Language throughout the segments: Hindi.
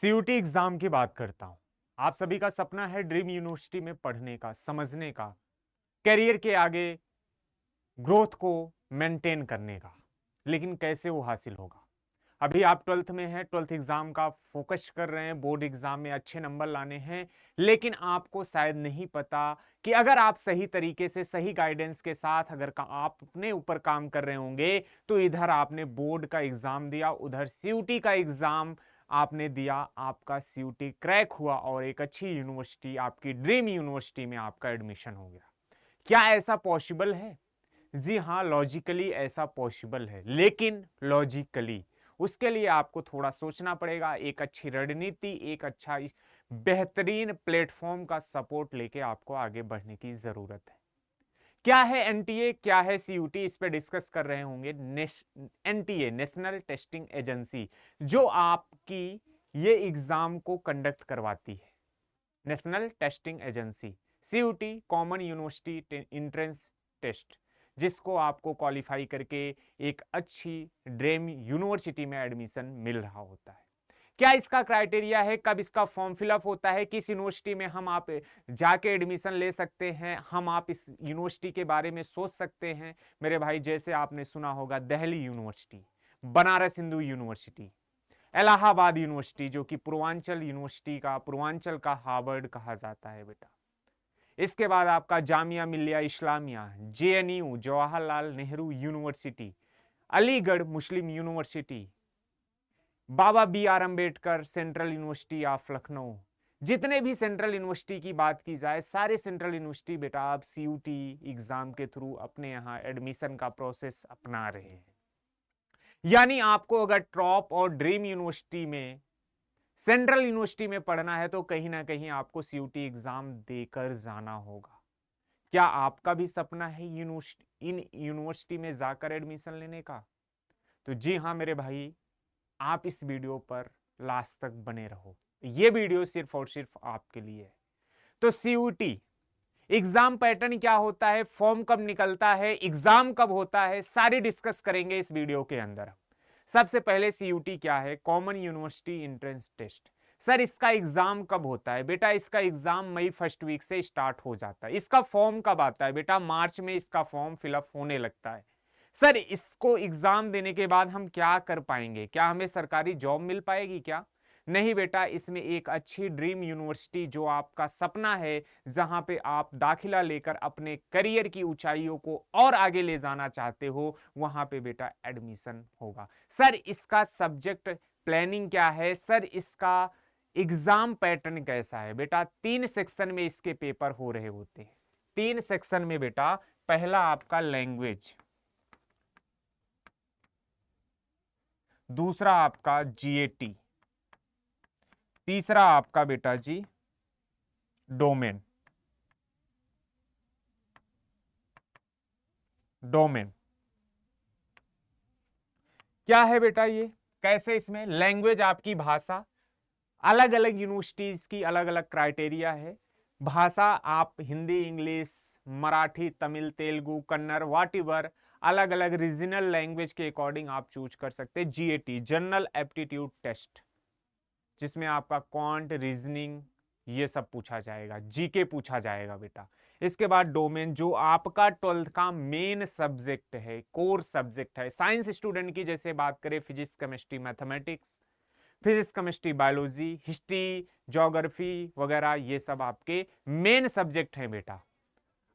सीयूटी एग्जाम की बात करता हूं। आप सभी का सपना है ड्रीम यूनिवर्सिटी में पढ़ने का, समझने का, करियर के आगे ग्रोथ को मेंटेन करने का। लेकिन कैसे वो हासिल होगा? अभी आप 12th में हैं, 12th एग्जाम का फोकस कर रहे हैं, बोर्ड एग्जाम में अच्छे नंबर लाने हैं। लेकिन आपको शायद नहीं पता कि अगर आप सही तरीके से, सही गाइडेंस के साथ अगर आप अपने ऊपर काम कर रहे होंगे, तो इधर आपने बोर्ड का एग्जाम दिया, उधर सीयूटी का एग्जाम आपने दिया, आपका सीयूटी क्रैक हुआ और एक अच्छी यूनिवर्सिटी, आपकी ड्रीम यूनिवर्सिटी में आपका एडमिशन हो गया। क्या ऐसा पॉसिबल है? जी हाँ, लॉजिकली ऐसा पॉसिबल है, लेकिन लॉजिकली उसके लिए आपको थोड़ा सोचना पड़ेगा। एक अच्छी रणनीति, एक अच्छा बेहतरीन प्लेटफॉर्म का सपोर्ट लेके आपको आगे बढ़ने की जरूरत है। क्या है एनटीए, क्या है सीयूटी, इस पे डिस्कस कर रहे होंगे। एनटीए, नेशनल टेस्टिंग एजेंसी, जो आपकी ये एग्जाम को कंडक्ट करवाती है, national testing agency. CUET, common university entrance test, जिसको आपको क्वालिफाई करके एक अच्छी ड्रीम यूनिवर्सिटी में एडमिशन मिल रहा होता है। क्या इसका क्राइटेरिया है? कब इसका फॉर्म फिलअप होता है? किस यूनिवर्सिटी में हम आप जाके एडमिशन ले सकते हैं? हम आप इस यूनिवर्सिटी के बारे में सोच सकते हैं मेरे भाई। जैसे आपने सुना होगा Delhi university, Banaras Hindu university, Allahabad university, जो कि पूर्वांचल यूनिवर्सिटी का, पूर्वांचल का हार्वर्ड कहा जाता है बेटा। इसके बाद आपका Jamia Millia Islamia, JNU, Jawaharlal Nehru university, Aligarh Muslim university, Baba B R Ambedkar central university of Lucknow. जितने भी सेंट्रल यूनिवर्सिटी की बात की जाए, सारे सेंट्रल यूनिवर्सिटी बेटा आप सीयूटी एग्जाम के थ्रू अपने यहाँ एडमिशन का प्रोसेस अपना रहे हैं। यानी आपको अगर टॉप और ड्रीम यूनिवर्सिटी में, सेंट्रल यूनिवर्सिटी में पढ़ना है, तो कहीं ना कहीं आपको सीयूटी एग्जाम देकर जाना होगा। क्या आपका भी सपना है यूनिवर्सिटी, इन यूनिवर्सिटी में जाकर एडमिशन लेने का? तो जी हाँ मेरे भाई, आप इस वीडियो पर लास्ट तक बने रहो। ये वीडियो सिर्फ और सिर्फ आपके लिए है। तो सीयूटी एग्जाम पैटर्न क्या होता है, फॉर्म कब निकलता है, एग्जाम कब होता है, सारी डिस्कस करेंगे इस वीडियो के अंदर। सबसे पहले सीयूटी क्या है? Common university entrance test. Sir इसका एग्जाम कब होता है? बेटा इसका एग्जाम मई फर्स्ट वीक से स्टार्ट हो जाता है। इसका फॉर्म कब आता है? बेटा मार्च में इसका फॉर्म फिलअप होने लगता है। सर इसको एग्जाम देने के बाद हम क्या कर पाएंगे? क्या हमें सरकारी जॉब मिल पाएगी क्या? नहीं बेटा, इसमें एक अच्छी ड्रीम यूनिवर्सिटी, जो आपका सपना है, जहां पे आप दाखिला लेकर अपने करियर की ऊंचाइयों को और आगे ले जाना चाहते हो, वहां पे बेटा एडमिशन होगा। सर इसका सब्जेक्ट प्लानिंग क्या है? सर इसका एग्जाम पैटर्न कैसा है? बेटा 3 सेक्शन में इसके पेपर हो रहे होते हैं। 3 सेक्शन में बेटा, पहला आपका लैंग्वेज, दूसरा आपका जीएटी, तीसरा आपका बेटा जी डोमेन। डोमेन क्या है बेटा? ये कैसे? इसमें लैंग्वेज आपकी भाषा, अलग अलग यूनिवर्सिटीज की अलग अलग क्राइटेरिया है। भाषा आप हिंदी, इंग्लिश, मराठी, तमिल, तेलुगु, कन्नड़, वाटिवर, अलग अलग रीजनल लैंग्वेज के अकॉर्डिंग आप चूज कर सकते हैं। जीएटी, जनरल एप्टीट्यूड टेस्ट, जिसमें आपका क्वांट, रीजनिंग, ये सब पूछा जाएगा, जीके पूछा जाएगा बेटा। इसके बाद डोमेन, जो आपका 12th का मेन सब्जेक्ट है, कोर सब्जेक्ट है। साइंस स्टूडेंट की जैसे बात करें, physics, chemistry, mathematics, physics, chemistry, biology, history, geography वगैरह, ये सब आपके मेन सब्जेक्ट हैं बेटा।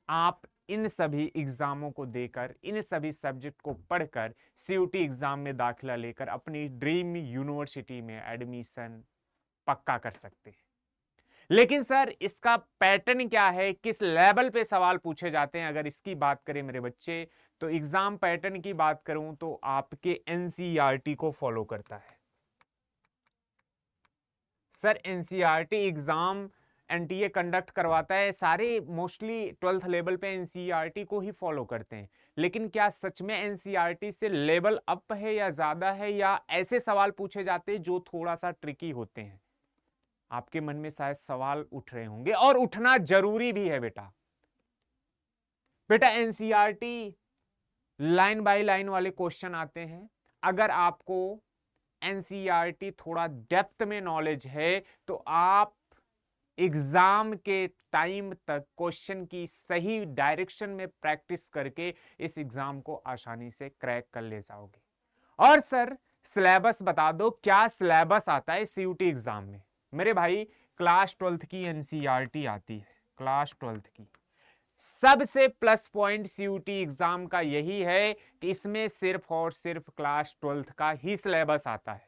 आप इन सभी एग्जामों को देकर, इन सभी सब्जेक्ट को पढ़कर सीयूटी एग्जाम में दाखिला लेकर अपनी ड्रीम यूनिवर्सिटी में एडमिशन पक्का कर सकते हैं। लेकिन सर इसका पैटर्न क्या है, किस लेवल पे सवाल पूछे जाते हैं? अगर इसकी बात करें मेरे बच्चे, तो एग्जाम पैटर्न की बात करूं तो आपके एनसीईआरटी को फॉलो करता है। Sir NCERT exam NTA conduct करवाता है, सारे मोस्टली 12th लेवल पे एनसीईआरटी को ही फॉलो करते हैं। लेकिन क्या सच में एनसीईआरटी से लेवल अप है या ज्यादा है, या ऐसे सवाल पूछे जाते हैं जो थोड़ा सा ट्रिकी होते हैं? आपके मन में शायद सवाल उठ रहे होंगे, और उठना जरूरी भी है बेटा। बेटा एनसीईआरटी लाइन बाय लाइन वाले क्वेश्चन आते हैं। अगर आपको एनसीईआरटी थोड़ा डेप्थ में नॉलेज है तो आप एग्जाम के टाइम तक क्वेश्चन की सही डायरेक्शन में प्रैक्टिस करके इस एग्जाम को आसानी से क्रैक कर ले जाओगे। और सर सिलेबस बता दो, क्या सिलेबस आता है सीयूटी एग्जाम में? मेरे भाई क्लास 12th की एनसीईआरटी आती है, क्लास 12th की। सबसे प्लस पॉइंट सीयूटी एग्जाम का यही है कि इसमें सिर्फ और सिर्फ क्लास 12th का ही सिलेबस आता है,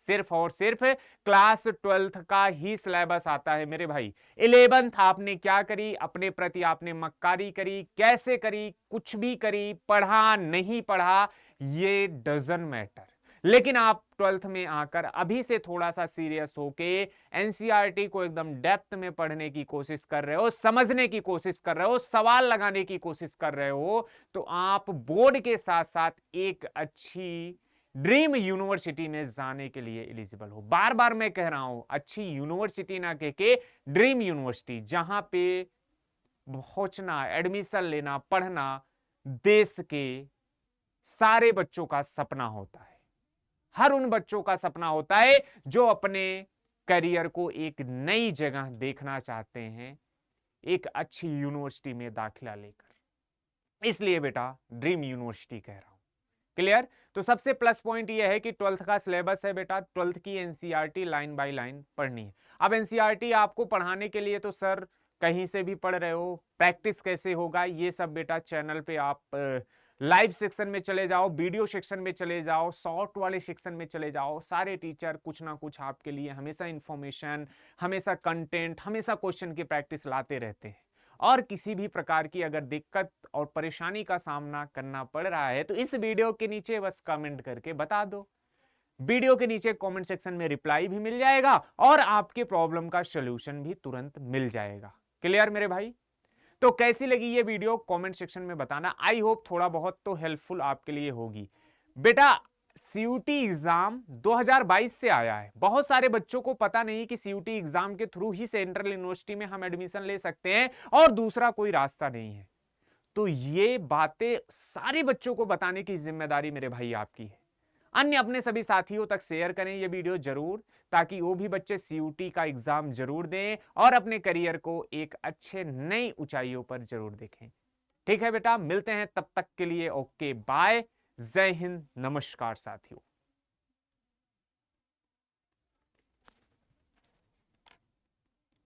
सिर्फ और सिर्फ क्लास 12th का ही सिलेबस आता है मेरे भाई। 11th आपने क्या करी, अपने प्रति आपने मक्कारी करी, कैसे करी, कुछ भी करी, पढ़ा नहीं पढ़ा, ये डजंट मैटर। लेकिन आप 12th में आकर अभी से थोड़ा सा सीरियस होके एनसीईआरटी को एकदम डेप्थ में पढ़ने की कोशिश कर रहे हो, समझने की कोशिश कर रहे हो, सवाल लगाने की कोशिश कर रहे हो, तो आप बोर्ड के साथ साथ एक अच्छी ड्रीम यूनिवर्सिटी में जाने के लिए एलिजिबल हो। बार बार मैं कह रहा हूं, अच्छी यूनिवर्सिटी ना कह के ड्रीम यूनिवर्सिटी, जहां पे पहुंचना, एडमिशन लेना, पढ़ना देश के सारे बच्चों का सपना होता है। हर उन बच्चों का सपना होता है जो अपने करियर को एक नई जगह देखना चाहते हैं, एक अच्छी यूनिवर्सिटी में दाखिला लेकर। इसलिए बेटा ड्रीम यूनिवर्सिटी कह रहा हूं। क्लियर? तो सबसे प्लस पॉइंट यह है कि 12th का सिलेबस है बेटा, 12th की एनसीईआरटी लाइन बाय लाइन पढ़नी है। अब एनसीईआरटी आपको पढ़ाने के लिए तो सर कहीं से भी पढ़ रहे हो, प्रैक्टिस कैसे होगा ये सब बेटा चैनल पे आप लाइव सेक्शन में चले जाओ, वीडियो सेक्शन में चले जाओ, शॉर्ट वाले सेक्शन में चले जाओ। सारे टीचर कुछ ना कुछ आपके लिए हमेशा इंफॉर्मेशन, हमेशा कंटेंट, हमेशा क्वेश्चन की प्रैक्टिस लाते रहते हैं। और किसी भी प्रकार की अगर दिक्कत और परेशानी का सामना करना पड़ रहा है तो इस वीडियो के नीचे बस कमेंट करके बता दो। वीडियो के नीचे कमेंट सेक्शन में रिप्लाई भी मिल जाएगा और आपके प्रॉब्लम का सॉल्यूशन भी तुरंत मिल जाएगा। क्लियर मेरे भाई? तो कैसी लगी ये वीडियो कमेंट सेक्शन में बताना। आई होप थोड़ा बहुत तो हेल्पफुल आपके लिए होगी। बेटा सीयूटी एग्जाम 2022 से आया है। बहुत सारे बच्चों को पता नहीं कि सीयूटी एग्जाम के थ्रू ही सेंट्रल यूनिवर्सिटी में हम एडमिशन ले सकते हैं और दूसरा कोई रास्ता नहीं है। तो ये बातें सारे बच्चों को बताने की जिम्मेदारी मेरे भाई आपकी है। अन्य अपने सभी साथियों तक शेयर करें ये वीडियो जरूर, ताकि वो भी बच्चे सीयूटी का एग्जाम जरूर दें और अपने करियर को एक अच्छे नई ऊंचाइयों पर जरूर देखें। ठीक है बेटा, मिलते हैं तब तक के लिए। ओके बाय, जय हिंद, नमस्कार साथियों।